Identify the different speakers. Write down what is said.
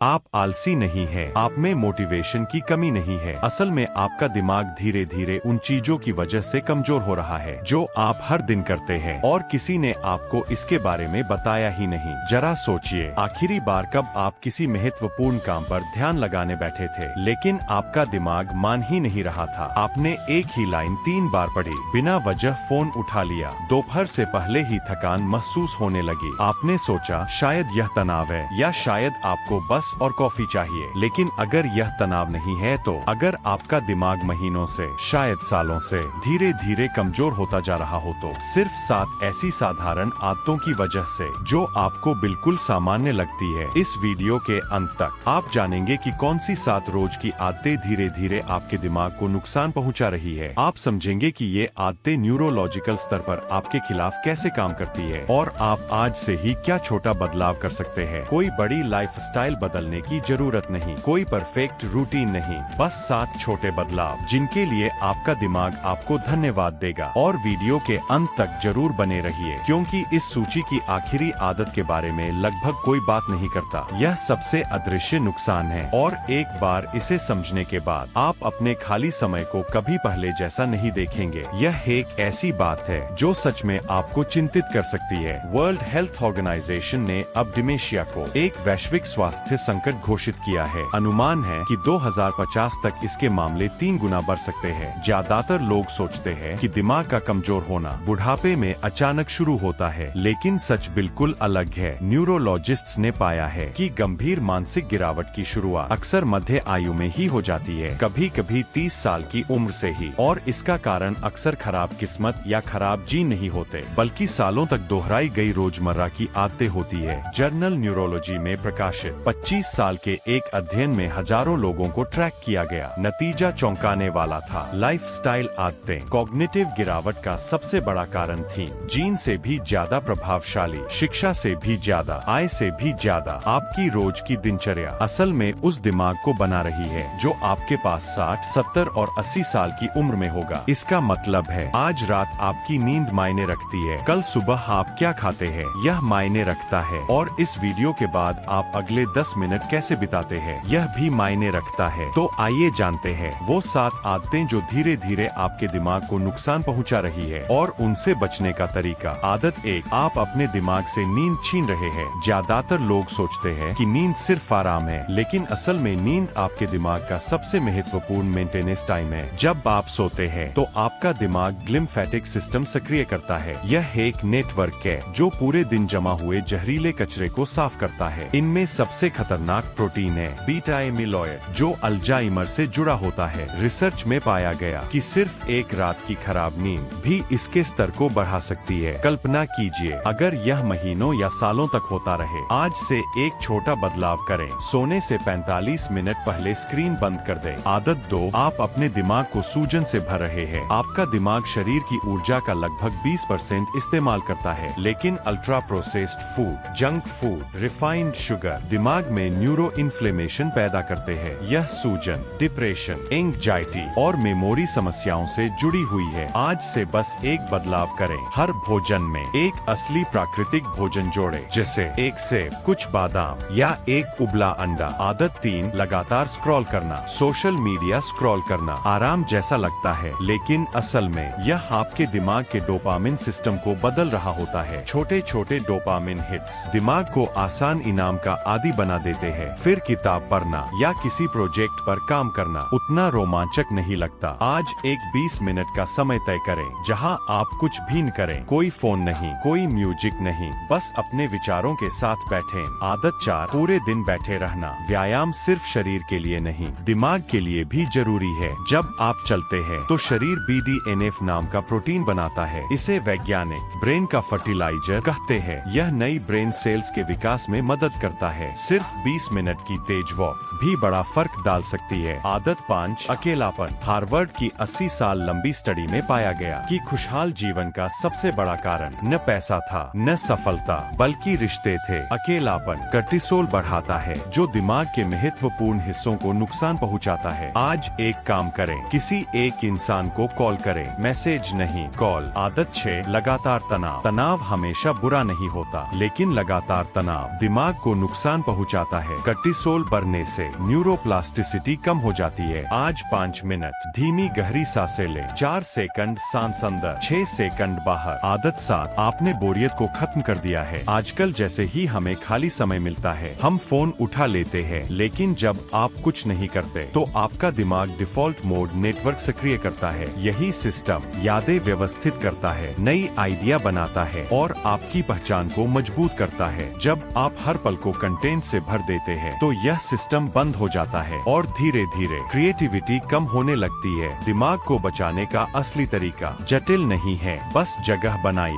Speaker 1: आप आलसी नहीं है, आप में मोटिवेशन की कमी नहीं है। असल में आपका दिमाग धीरे धीरे उन चीजों की वजह से कमजोर हो रहा है जो आप हर दिन करते हैं और किसी ने आपको इसके बारे में बताया ही नहीं। जरा सोचिए, आखिरी बार कब आप किसी महत्वपूर्ण काम पर ध्यान लगाने बैठे थे लेकिन आपका दिमाग मान ही नहीं रहा था। आपने एक ही लाइन 3 बार पढ़ी, बिना वजह फोन उठा लिया, दोपहर से पहले ही थकान महसूस होने लगी। आपने सोचा शायद यह तनाव है या शायद आपको बस और कॉफी चाहिए। लेकिन अगर यह तनाव नहीं है तो अगर आपका दिमाग महीनों से शायद सालों से धीरे धीरे कमजोर होता जा रहा हो तो सिर्फ 7 ऐसी साधारण आदतों की वजह से जो आपको बिल्कुल सामान्य लगती है। इस वीडियो के अंत तक आप जानेंगे कि कौन सी 7 रोज की आदतें धीरे धीरे आपके दिमाग को नुकसान पहुंचा रही है। आप समझेंगे कि ये आदतें न्यूरोलॉजिकल स्तर पर आपके खिलाफ कैसे काम करती है और आप आज से ही क्या छोटा बदलाव कर सकते हैं। कोई बड़ी लाइफस्टाइल बदलने की जरूरत नहीं, कोई परफेक्ट रूटीन नहीं, बस 7 छोटे बदलाव जिनके लिए आपका दिमाग आपको धन्यवाद देगा। और वीडियो के अंत तक जरूर बने रहिए क्योंकि इस सूची की आखिरी आदत के बारे में लगभग कोई बात नहीं करता। यह सबसे अदृश्य नुकसान है और एक बार इसे समझने के बाद आप अपने खाली समय को कभी पहले जैसा नहीं देखेंगे। यह एक ऐसी बात है जो सच में आपको चिंतित कर सकती है। वर्ल्ड हेल्थ ऑर्गेनाइजेशन ने अब डिमेंशिया को एक वैश्विक स्वास्थ्य संकट घोषित किया है। अनुमान है कि 2050 तक इसके मामले 3 गुना बढ़ सकते हैं। ज्यादातर लोग सोचते हैं कि दिमाग का कमजोर होना बुढ़ापे में अचानक शुरू होता है, लेकिन सच बिल्कुल अलग है। न्यूरोलॉजिस्ट्स ने पाया है कि गंभीर मानसिक गिरावट की शुरुआत अक्सर मध्य आयु में ही हो जाती है, कभी कभी 30 साल की उम्र से ही। और इसका कारण अक्सर खराब किस्मत या खराब जीन नहीं होते, बल्कि सालों तक दोहराई गई रोजमर्रा की आदतें होती है। जर्नल न्यूरोलॉजी में प्रकाशित 25 साल के एक अध्ययन में हजारों लोगों को ट्रैक किया गया। नतीजा चौंकाने वाला था। लाइफस्टाइल आदतें कॉग्निटिव गिरावट का सबसे बड़ा कारण थीं। जीन से भी ज्यादा प्रभावशाली, शिक्षा से भी ज्यादा, आय से भी ज्यादा आपकी रोज की दिनचर्या असल में उस दिमाग को बना रही है जो आपके पास 60, 70 और 80 साल की उम्र में होगा। इसका मतलब है आज रात आपकी नींद मायने रखती है, कल सुबह आप क्या खाते हैं यह मायने रखता है, और इस वीडियो के बाद आप अगले 10 मिनट कैसे बिताते हैं यह भी मायने रखता है। तो आइए जानते हैं वो 7 आदतें जो धीरे धीरे आपके दिमाग को नुकसान पहुंचा रही है और उनसे बचने का तरीका। आदत 1, आप अपने दिमाग से नींद छीन रहे हैं। ज्यादातर लोग सोचते हैं कि नींद सिर्फ आराम है, लेकिन असल में नींद आपके दिमाग का सबसे महत्वपूर्ण मेंटेनेंस टाइम है। जब आप सोते हैं तो आपका दिमाग लिम्फेटिक सिस्टम सक्रिय करता है। यह एक नेटवर्क है जो पूरे दिन जमा हुए जहरीले कचरे को साफ करता है। इनमें सबसे खतरनाक प्रोटीन है बीटा एमिलॉइड जो अल्जाइमर से जुड़ा होता है। रिसर्च में पाया गया कि सिर्फ एक रात की खराब नींद भी इसके स्तर को बढ़ा सकती है। कल्पना कीजिए अगर यह महीनों या सालों तक होता रहे। आज से एक छोटा बदलाव करें, सोने से 45 मिनट पहले स्क्रीन बंद कर दें। आदत 2, आप अपने दिमाग को सूजन से भर रहे हैं। आपका दिमाग शरीर की ऊर्जा का लगभग 20% इस्तेमाल करता है, लेकिन ultra processed food, junk food, refined sugar दिमाग में न्यूरो इन्फ्लेमेशन पैदा करते हैं। यह सूजन, डिप्रेशन, एंग्जाइटी और मेमोरी समस्याओं से जुड़ी हुई है। आज से बस एक बदलाव करें, हर भोजन में एक असली प्राकृतिक भोजन जोड़ें, जैसे एक सेब, कुछ बादाम या एक उबला अंडा। आदत 3, लगातार स्क्रॉल करना। सोशल मीडिया स्क्रॉल करना आराम जैसा लगता है, लेकिन असल में यह आपके दिमाग के डोपामिन सिस्टम को बदल रहा होता है। छोटे छोटे डोपामिन हिट्स दिमाग को आसान इनाम का आदी बना देते हैं। फिर किताब पढ़ना या किसी प्रोजेक्ट पर काम करना उतना रोमांचक नहीं लगता। आज एक 20 मिनट का समय तय करें जहां आप कुछ भी न करें, कोई फोन नहीं, कोई म्यूजिक नहीं, बस अपने विचारों के साथ बैठें। आदत 4, पूरे दिन बैठे रहना। व्यायाम सिर्फ शरीर के लिए नहीं, दिमाग के लिए भी जरूरी है। जब आप चलते हैं तो शरीर BDNF नाम का प्रोटीन बनाता है। इसे वैज्ञानिक ब्रेन का फर्टिलाइजर कहते हैं। यह नई ब्रेन सेल्स के विकास में मदद करता है। सिर्फ 20 मिनट की तेज वॉक भी बड़ा फर्क डाल सकती है। आदत 5, अकेलापन। हार्वर्ड की 80 साल लंबी स्टडी में पाया गया कि खुशहाल जीवन का सबसे बड़ा कारण न पैसा था, न सफलता, बल्कि रिश्ते थे। अकेलापन कर्टिसोल बढ़ाता है जो दिमाग के महत्वपूर्ण हिस्सों को नुकसान पहुंचाता है। आज एक काम करें, किसी एक इंसान को कॉल करें, मैसेज नहीं, कॉल। आदत 6, लगातार तनाव। तनाव हमेशा बुरा नहीं होता, लेकिन लगातार तनाव दिमाग को नुकसान पहुंचाता जाता है। कार्टिसोल बढ़ने से न्यूरोप्लास्टिसिटी कम हो जाती है। आज 5 मिनट धीमी गहरी सांसें ले, 4 सेकंड सांस अंदर, 6 सेकंड बाहर। आदत 7, आपने बोरियत को खत्म कर दिया है। आजकल जैसे ही हमें खाली समय मिलता है हम फोन उठा लेते हैं, लेकिन जब आप कुछ नहीं करते तो आपका दिमाग डिफॉल्ट मोड नेटवर्क सक्रिय करता है। यही सिस्टम यादें व्यवस्थित करता है, नई आइडिया बनाता है और आपकी पहचान को मजबूत करता है। जब आप हर पल को कंटेंट से भर देते हैं तो यह सिस्टम बंद हो जाता है और धीरे धीरे क्रिएटिविटी कम होने लगती है। दिमाग को बचाने का असली तरीका जटिल नहीं है, बस जगह बनाइए।